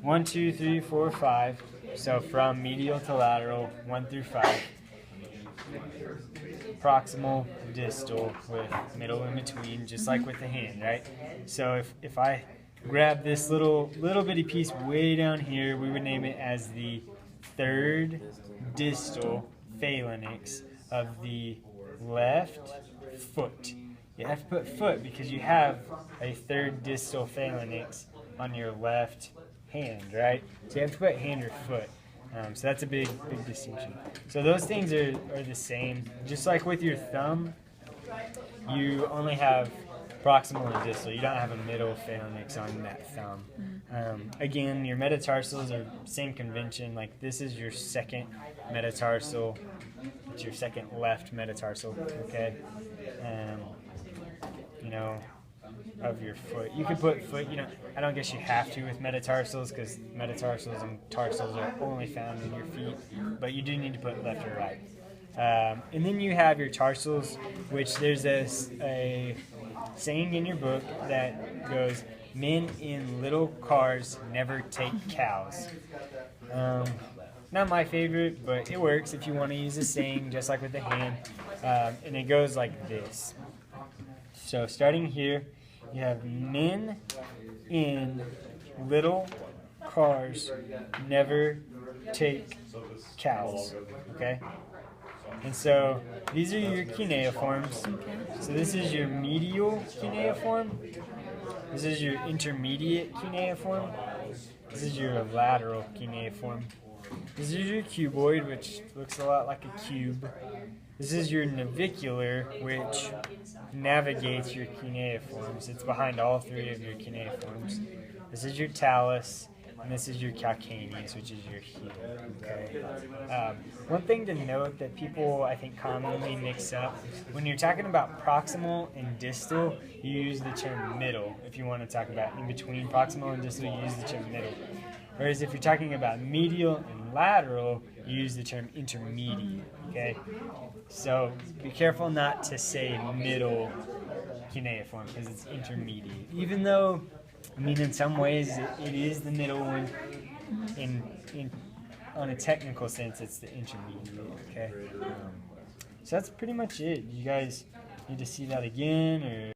1, 2, 3, 4, 5. So from medial to lateral, 1 through 5. Proximal, distal, with middle in between, just like with the hand, right? So if I grab this little bitty piece way down here, we would name it as the third distal phalanx of the left foot. You have to put foot because you have a third distal phalanx on your left hand, right? So you have to put hand or foot. So that's a big distinction. So those things are the same. Just like with your thumb, you only have proximal and distal. You don't have a middle phalanx on that thumb. Again, your metatarsals are same convention. Like this is your second metatarsal. It's your second left metatarsal. Okay. You know, of your foot. You could put foot, I don't guess you have to with metatarsals because metatarsals and tarsals are only found in your feet, but you do need to put left or right. And then you have your tarsals, which there's a saying in your book that goes, "Men in little cars never take cows." Not my favorite, but it works if you want to use a saying, just like with the hand. And it goes like this. So starting here, you have men in little cars never take cows, okay? And so these are your cuneiforms. So this is your medial cuneiform. This is your intermediate cuneiform. This is your lateral cuneiform. This is your cuboid, which looks a lot like a cube. This is your navicular, which navigates your cuneiforms. It's behind all three of your cuneiforms. This is your talus, and this is your calcaneus, which is your heel. Okay. One thing to note that people, I think, commonly mix up, when you're talking about proximal and distal, you use the term middle. If you want to talk about in between proximal and distal, you use the term middle. Whereas if you're talking about medial and lateral, you use the term intermediate, okay? So be careful not to say middle cuneiform because it's intermediate. Even though, in some ways it is the middle one, on a technical sense, it's the intermediate, okay? So that's pretty much it. You guys need to see that again, or...